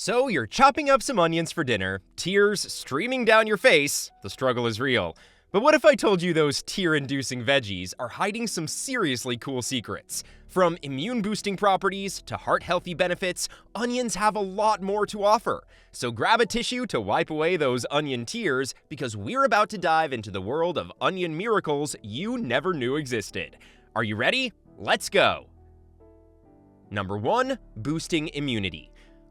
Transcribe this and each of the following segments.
So you're chopping up some onions for dinner, tears streaming down your face. The struggle is real. But what if I told you those tear-inducing veggies are hiding some seriously cool secrets? From immune-boosting properties to heart-healthy benefits, onions have a lot more to offer. So grab a tissue to wipe away those onion tears, because we're about to dive into the world of onion miracles you never knew existed. Are you ready? Let's go! Number 1. Boosting immunity.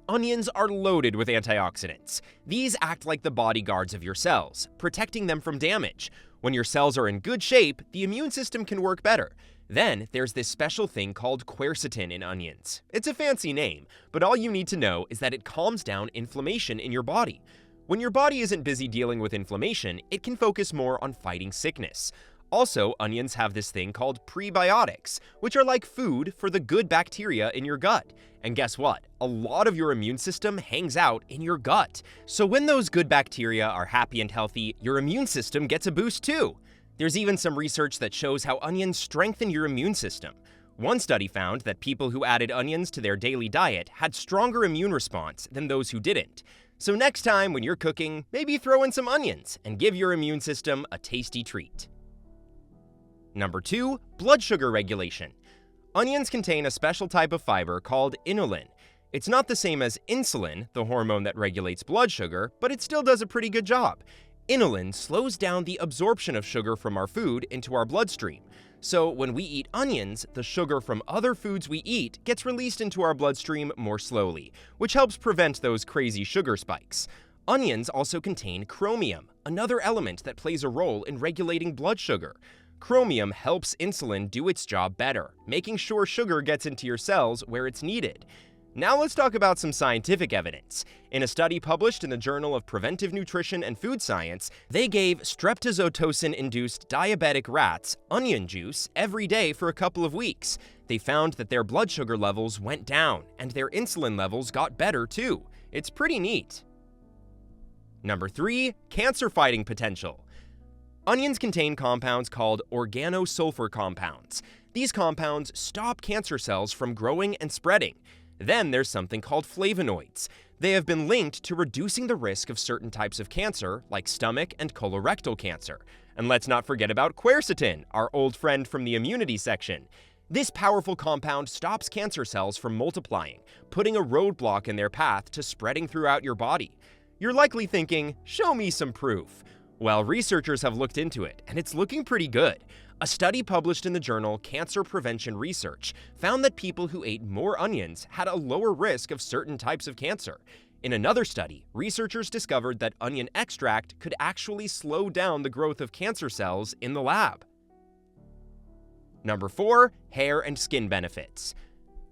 Onions are loaded with antioxidants. These act like the bodyguards of your cells, protecting them from damage. When your cells are in good shape, the immune system can work better. Then, there's this special thing called quercetin in onions. It's a fancy name, but all you need to know is that it calms down inflammation in your body. When your body isn't busy dealing with inflammation, it can focus more on fighting sickness. Also, onions have this thing called prebiotics, which are like food for the good bacteria in your gut. And guess what? A lot of your immune system hangs out in your gut. So when those good bacteria are happy and healthy, your immune system gets a boost too. There's even some research that shows how onions strengthen your immune system. One study found that people who added onions to their daily diet had stronger immune response than those who didn't. So next time when you're cooking, maybe throw in some onions and give your immune system a tasty treat. Number 2. Blood sugar regulation. Onions contain a special type of fiber called inulin. It's not the same as insulin, the hormone that regulates blood sugar, but it still does a pretty good job. Inulin slows down the absorption of sugar from our food into our bloodstream. So when we eat onions, the sugar from other foods we eat gets released into our bloodstream more slowly, which helps prevent those crazy sugar spikes. Onions also contain chromium, another element that plays a role in regulating blood sugar. Chromium helps insulin do its job better, making sure sugar gets into your cells where it's needed. Now let's talk about some scientific evidence. In a study published in the Journal of Preventive Nutrition and Food Science, they gave streptozotocin-induced diabetic rats onion juice every day for a couple of weeks. They found that their blood sugar levels went down, and their insulin levels got better too. It's pretty neat. Number 3. Cancer-fighting potential. Onions contain compounds called organosulfur compounds. These compounds stop cancer cells from growing and spreading. Then there's something called flavonoids. They have been linked to reducing the risk of certain types of cancer, like stomach and colorectal cancer. And let's not forget about quercetin, our old friend from the immunity section. This powerful compound stops cancer cells from multiplying, putting a roadblock in their path to spreading throughout your body. You're likely thinking, show me some proof. Well, researchers have looked into it, and it's looking pretty good. A study published in the journal Cancer Prevention Research found that people who ate more onions had a lower risk of certain types of cancer. In another study, researchers discovered that onion extract could actually slow down the growth of cancer cells in the lab. Number 4. Hair and skin benefits.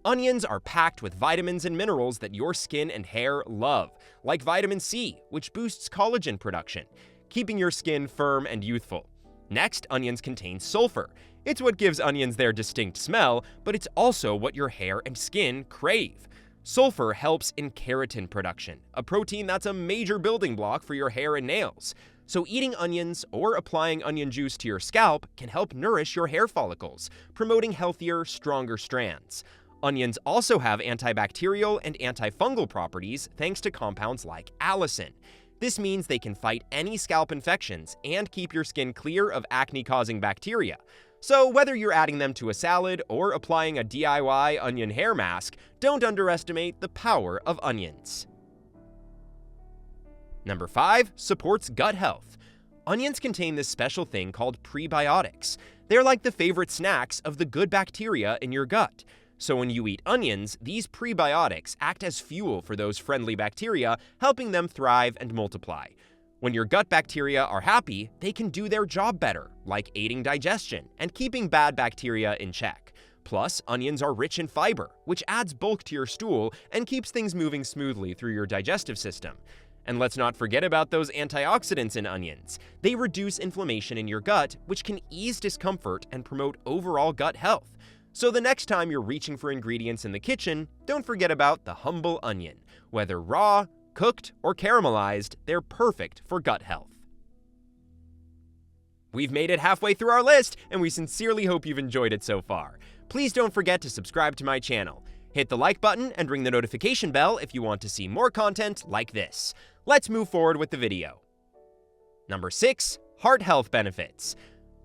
Onions are packed with vitamins and minerals that your skin and hair love, like vitamin C, which boosts collagen production, keeping your skin firm and youthful. Next, onions contain sulfur. It's what gives onions their distinct smell, but it's also what your hair and skin crave. Sulfur helps in keratin production, a protein that's a major building block for your hair and nails. So eating onions or applying onion juice to your scalp can help nourish your hair follicles, promoting healthier, stronger strands. Onions also have antibacterial and antifungal properties thanks to compounds like allicin. This means they can fight any scalp infections and keep your skin clear of acne-causing bacteria. So whether you're adding them to a salad or applying a DIY onion hair mask, don't underestimate the power of onions. Number 5. Supports gut health. Onions contain this special thing called prebiotics. They're like the favorite snacks of the good bacteria in your gut. So when you eat onions, these prebiotics act as fuel for those friendly bacteria, helping them thrive and multiply. When your gut bacteria are happy, they can do their job better, like aiding digestion and keeping bad bacteria in check. Plus, onions are rich in fiber, which adds bulk to your stool and keeps things moving smoothly through your digestive system. And let's not forget about those antioxidants in onions. They reduce inflammation in your gut, which can ease discomfort and promote overall gut health. So the next time you're reaching for ingredients in the kitchen, don't forget about the humble onion. Whether raw, cooked, or caramelized, they're perfect for gut health. We've made it halfway through our list, and we sincerely hope you've enjoyed it so far. Please don't forget to subscribe to my channel. Hit the like button and ring the notification bell if you want to see more content like this. Let's move forward with the video. Number 6. Heart health benefits.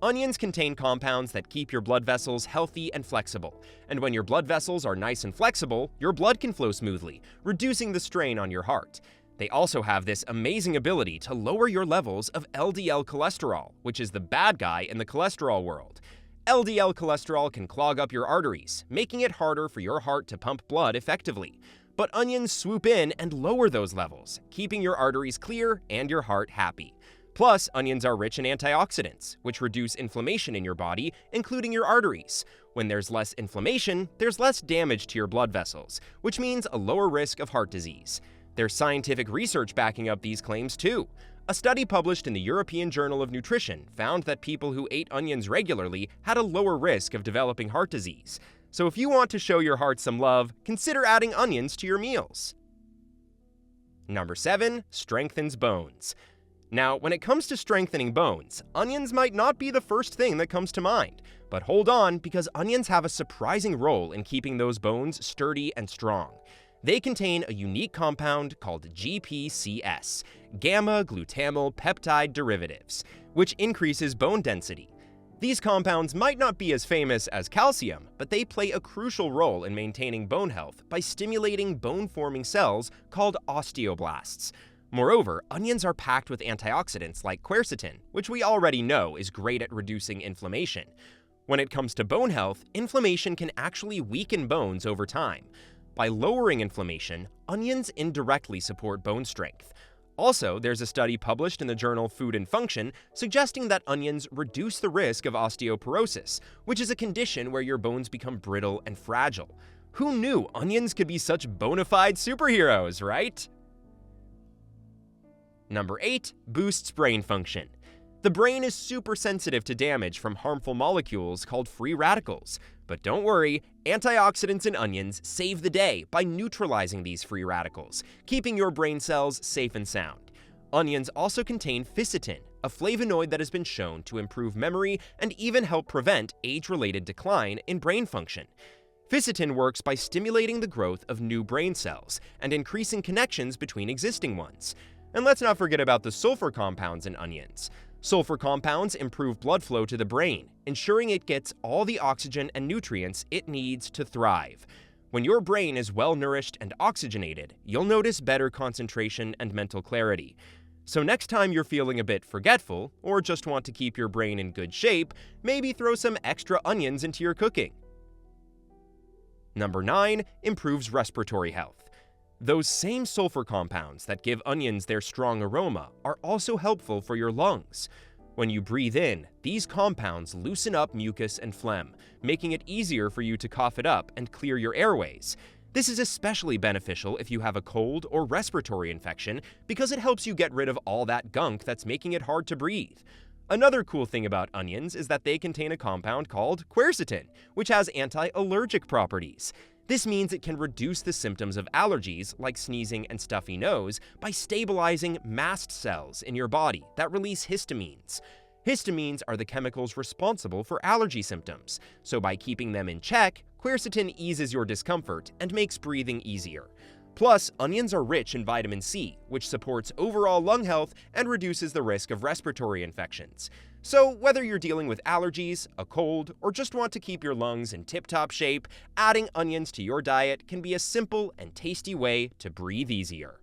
Onions contain compounds that keep your blood vessels healthy and flexible. And when your blood vessels are nice and flexible, your blood can flow smoothly, reducing the strain on your heart. They also have this amazing ability to lower your levels of LDL cholesterol, which is the bad guy in the cholesterol world. LDL cholesterol can clog up your arteries, making it harder for your heart to pump blood effectively. But onions swoop in and lower those levels, keeping your arteries clear and your heart happy. Plus, onions are rich in antioxidants, which reduce inflammation in your body, including your arteries. When there's less inflammation, there's less damage to your blood vessels, which means a lower risk of heart disease. There's scientific research backing up these claims too. A study published in the European Journal of Nutrition found that people who ate onions regularly had a lower risk of developing heart disease. So if you want to show your heart some love, consider adding onions to your meals. Number 7. Strengthens bones. Now, when it comes to strengthening bones, onions might not be the first thing that comes to mind. But hold on, because onions have a surprising role in keeping those bones sturdy and strong. They contain a unique compound called GPCS, gamma-glutamyl peptide derivatives, which increases bone density. These compounds might not be as famous as calcium, but they play a crucial role in maintaining bone health by stimulating bone-forming cells called osteoblasts. Moreover, onions are packed with antioxidants like quercetin, which we already know is great at reducing inflammation. When it comes to bone health, inflammation can actually weaken bones over time. By lowering inflammation, onions indirectly support bone strength. Also, there's a study published in the journal Food and Function suggesting that onions reduce the risk of osteoporosis, which is a condition where your bones become brittle and fragile. Who knew onions could be such bona fide superheroes, right? Number 8. Boosts brain function. The brain is super sensitive to damage from harmful molecules called free radicals. But don't worry, antioxidants in onions save the day by neutralizing these free radicals, keeping your brain cells safe and sound. Onions also contain fisetin, a flavonoid that has been shown to improve memory and even help prevent age-related decline in brain function. Fisetin works by stimulating the growth of new brain cells and increasing connections between existing ones. And let's not forget about the sulfur compounds in onions. Sulfur compounds improve blood flow to the brain, ensuring it gets all the oxygen and nutrients it needs to thrive. When your brain is well nourished and oxygenated, you'll notice better concentration and mental clarity. So next time you're feeling a bit forgetful, or just want to keep your brain in good shape, maybe throw some extra onions into your cooking. Number 9. Improves respiratory health. Those same sulfur compounds that give onions their strong aroma are also helpful for your lungs. When you breathe in, these compounds loosen up mucus and phlegm, making it easier for you to cough it up and clear your airways. This is especially beneficial if you have a cold or respiratory infection because it helps you get rid of all that gunk that's making it hard to breathe. Another cool thing about onions is that they contain a compound called quercetin, which has anti-allergic properties. This means it can reduce the symptoms of allergies like sneezing and stuffy nose by stabilizing mast cells in your body that release histamines. Histamines are the chemicals responsible for allergy symptoms, so by keeping them in check, quercetin eases your discomfort and makes breathing easier. Plus, onions are rich in vitamin C, which supports overall lung health and reduces the risk of respiratory infections. So whether you're dealing with allergies, a cold, or just want to keep your lungs in tip-top shape, adding onions to your diet can be a simple and tasty way to breathe easier.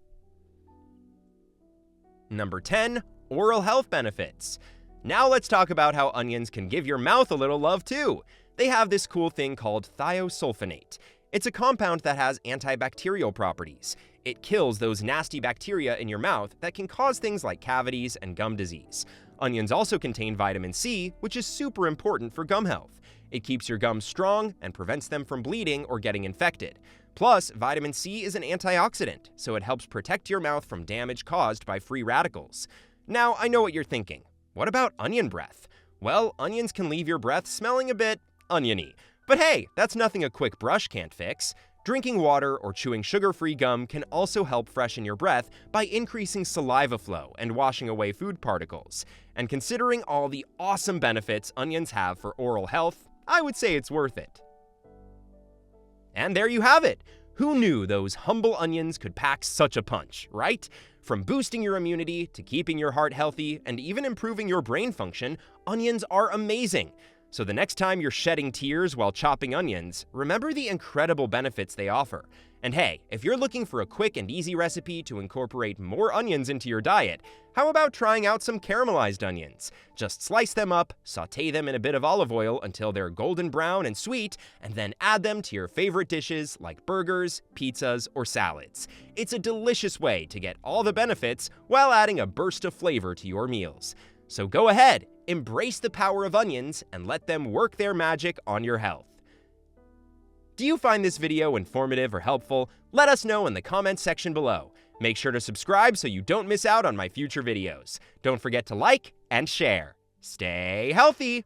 Number 10. Oral health benefits. Now let's talk about how onions can give your mouth a little love too. They have this cool thing called thiosulfonate. It's a compound that has antibacterial properties. It kills those nasty bacteria in your mouth that can cause things like cavities and gum disease. Onions also contain vitamin C, which is super important for gum health. It keeps your gums strong and prevents them from bleeding or getting infected. Plus, vitamin C is an antioxidant, so it helps protect your mouth from damage caused by free radicals. Now, I know what you're thinking. What about onion breath? Well, onions can leave your breath smelling a bit oniony. But hey, that's nothing a quick brush can't fix. Drinking water or chewing sugar-free gum can also help freshen your breath by increasing saliva flow and washing away food particles. And considering all the awesome benefits onions have for oral health, I would say it's worth it. And there you have it! Who knew those humble onions could pack such a punch, right? From boosting your immunity to keeping your heart healthy and even improving your brain function, onions are amazing. So the next time you're shedding tears while chopping onions, remember the incredible benefits they offer. And hey, if you're looking for a quick and easy recipe to incorporate more onions into your diet, how about trying out some caramelized onions? Just slice them up, sauté them in a bit of olive oil until they're golden brown and sweet, and then add them to your favorite dishes like burgers, pizzas, or salads. It's a delicious way to get all the benefits while adding a burst of flavor to your meals. So go ahead, embrace the power of onions and let them work their magic on your health. Do you find this video informative or helpful? Let us know in the comments section below. Make sure to subscribe so you don't miss out on my future videos. Don't forget to like and share. Stay healthy!